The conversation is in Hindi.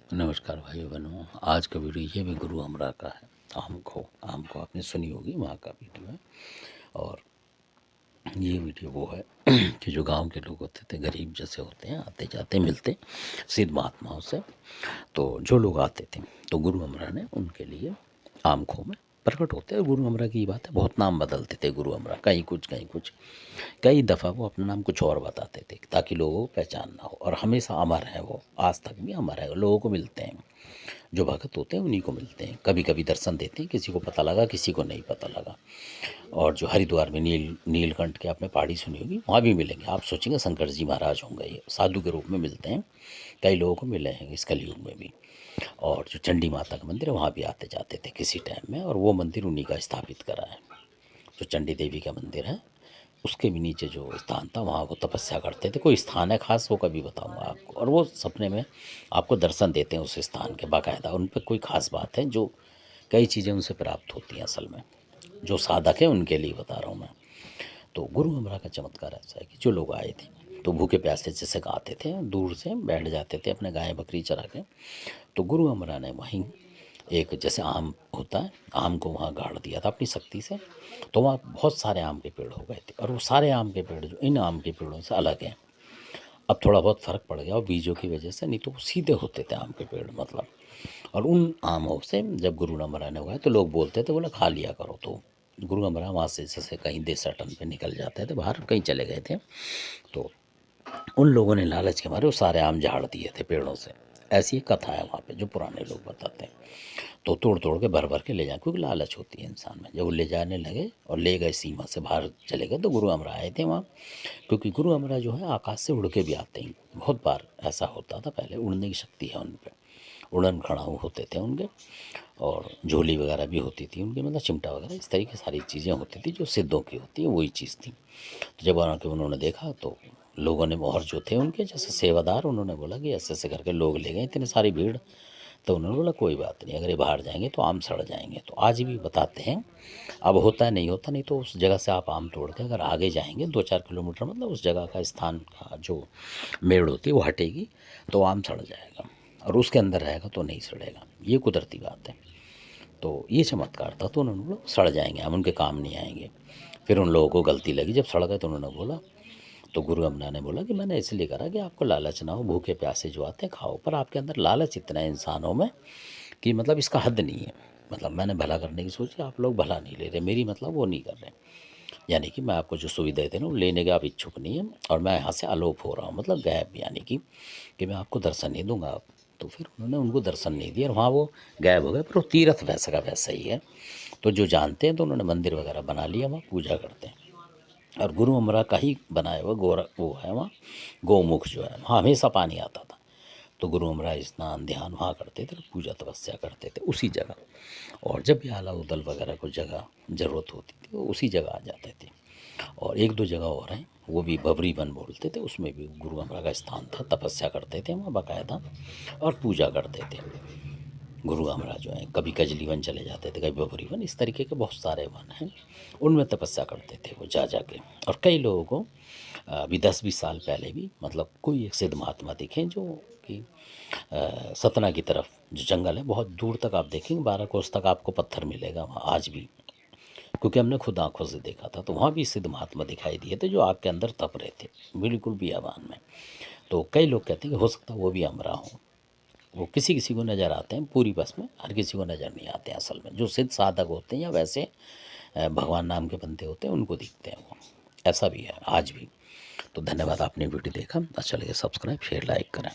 नमस्कार भाइयों बहनों। आज का वीडियो ये भी गुरु हमरा का है। आम को आपने सुनी होगी, वहाँ का वीडियो है। और ये वीडियो वो है कि जो गांव के लोग होते थे, गरीब जैसे होते हैं, आते जाते मिलते सिद्ध महात्माओं से। तो जो लोग आते थे तो गुरु हमरा ने उनके लिए आम खो में प्रकट होते हैं। गुरु हमरा की बात है, बहुत नाम बदलते थे गुरु हमरा, कहीं कुछ। कई दफ़ा वो अपना नाम कुछ और बताते थे ताकि लोगों को पहचान ना हो। और हमेशा अमर है वो, आज तक भी अमर है। लोगों को मिलते हैं, जो भगत होते हैं उन्हीं को मिलते हैं। कभी कभी दर्शन देते हैं, किसी को पता लगा, किसी को नहीं पता लगा। और जो हरिद्वार में नीलकंठ के आपने पहाड़ी सुनी होगी, वहाँ भी मिलेंगे। आप सोचेंगे शंकर जी महाराज होंगे, ये साधु के रूप में मिलते हैं। कई लोगों को मिले हैं इस कलयुग में भी। और जो चंडी माता का मंदिर है, वहाँ भी आते जाते थे किसी टाइम में, और वो मंदिर उन्हीं का स्थापित करा है। जो चंडी देवी का मंदिर है, उसके भी नीचे जो स्थान था, वहाँ वो तपस्या करते थे। कोई स्थान है खास, वो कभी बताऊंगा आपको। और वो सपने में आपको दर्शन देते हैं उस स्थान के बाकायदा। उन पर कोई खास बात है, जो कई चीज़ें उनसे प्राप्त होती हैं असल में। जो साधक है उनके लिए बता रहा हूँ मैं। तो गुरु हमरा का चमत्कार ऐसा है कि जो लोग आए थे तो भूखे प्यासे जैसे आते थे, दूर से बैठ जाते थे अपने गाय बकरी चरा के। तो गुरु हमरा ने वहीं एक, जैसे आम होता है, आम को वहाँ गाड़ दिया था अपनी शक्ति से। तो वहाँ बहुत सारे आम के पेड़ हो गए थे। और वो सारे आम के पेड़ जो इन आम के पेड़ों से अलग हैं। अब थोड़ा बहुत फ़र्क पड़ गया और बीजों की वजह से, नहीं तो वो सीधे होते थे आम के पेड़ मतलब। और उन आमों से जब गुरु हमरा ने हुआ तो लोग बोलते थे, बोले खा लिया करो। तो गुरु हमरा वहाँ से जैसे कहीं देसाटन पे निकल जाते थे, बाहर कहीं चले गए थे। तो उन लोगों ने लालच के मारे वो सारे आम झाड़ दिए थे पेड़ों से। ऐसी एक कथा है वहाँ पे, जो पुराने लोग बताते हैं। तो तोड़ तोड़ के भर भर के ले जाए, क्योंकि लालच होती है इंसान में। जब वो ले जाने लगे और ले गए, सीमा से बाहर चले गए, तो गुरु हमरा आए थे वहाँ। क्योंकि गुरु हमरा जो है आकाश से उड़ के भी आते हैं। बहुत बार ऐसा होता था, पहले उड़ने की शक्ति है उन पर। उड़न खड़ाऊ होते थे उनके, और झोली वगैरह भी होती थी उनकी, मतलब चिमटा वगैरह, इस तरह की सारी चीज़ें होती थी जो सिद्धों की होती है, वही चीज़ थी। तो जब आके उन्होंने देखा तो लोगों ने, और जो थे उनके जैसे सेवादार, उन्होंने बोला कि ऐसे ऐसे करके लोग ले गए, इतनी सारी भीड़। तो उन्होंने बोला कोई बात नहीं, अगर ये बाहर जाएंगे तो आम सड़ जाएंगे। तो आज भी बताते हैं, अब होता है नहीं होता, नहीं तो उस जगह से आप आम तोड़ के अगर आगे जाएंगे 2-4 किलोमीटर, मतलब उस जगह का स्थान का जो मेड़ होती है वो हटेगी, तो आम सड़ जाएगा। और उसके अंदर रहेगा तो नहीं सड़ेगा, ये कुदरती बात है। तो ये चमत्कार था। तो उन्होंने बोला सड़ जाएंगे, हम उनके काम नहीं आएंगे। फिर उन लोगों को गलती लगी, जब सड़ गए तो उन्होंने बोला, तो गुरु हमरा ने बोला कि मैंने इसलिए करा कि आपको लालच ना हो, भूखे प्यासे जो आते हैं खाओ। पर आपके अंदर लालच इतना है इंसानों में कि मतलब इसका हद नहीं है। मतलब मैंने भला करने की सोची, आप लोग भला नहीं ले रहे, मेरी मतलब वो नहीं कर रहे। यानी कि मैं आपको जो सुविधाएं दे रहा हूँ लेने के आप इच्छुक नहीं है, और मैं यहाँ से अलोप हो रहा हूँ, मतलब गायब। यानी कि मैं आपको दर्शन नहीं दूंगा आप। तो फिर उन्होंने उनको दर्शन नहीं दिया और वहाँ वो गायब हो गए। पर वो तीर्थ वैसा का वैसा ही है। तो जो जानते हैं तो उन्होंने मंदिर वगैरह बना लिया, वहाँ पूजा करते हैं। और गुरु हमरा का ही बनाया हुआ गोरा वो है वहाँ, गौमुख जो है, वहाँ हमेशा पानी आता था। तो गुरु हमरा स्नान ध्यान वहाँ करते थे, पूजा तपस्या करते थे उसी जगह। और जब भी आला उदल वगैरह को जगह ज़रूरत होती थी, वो उसी जगह आ जाते थे। और एक दो जगह और हैं, वो भी बबरी वन बोलते थे, उसमें भी गुरु हमरा का स्थान था। तपस्या करते थे वहाँ बाकायदा, और पूजा करते थे। गुरु हमरा जो है कभी कजली वन चले जाते थे, कभी बबरी वन, इस तरीके के बहुत सारे वन हैं, उनमें तपस्या करते थे वो जा के। और कई लोगों को अभी 10-20 साल पहले भी, मतलब कोई एक सिद्ध महात्मा दिखे जो कि सतना की तरफ जो जंगल है, बहुत दूर तक आप देखेंगे, 12 कोस तक आपको पत्थर मिलेगा वहाँ आज भी। क्योंकि हमने खुद आंखों से देखा था। तो वहाँ भी सिद्ध महात्मा दिखाई दिए थे जो आग के अंदर तप रहे थे, बिल्कुल बियाबान में। तो कई लोग कहते हैं कि हो सकता है वो भी हमरा हो। वो किसी किसी को नज़र आते हैं पूरी बस में, हर किसी को नज़र नहीं आते हैं असल में। जो सिद्ध साधक होते हैं या वैसे भगवान नाम के बंदे होते हैं, उनको दिखते हैं वो। ऐसा भी है आज भी। तो धन्यवाद, आपने वीडियो देखा, अच्छा लगे सब्सक्राइब शेयर लाइक करें।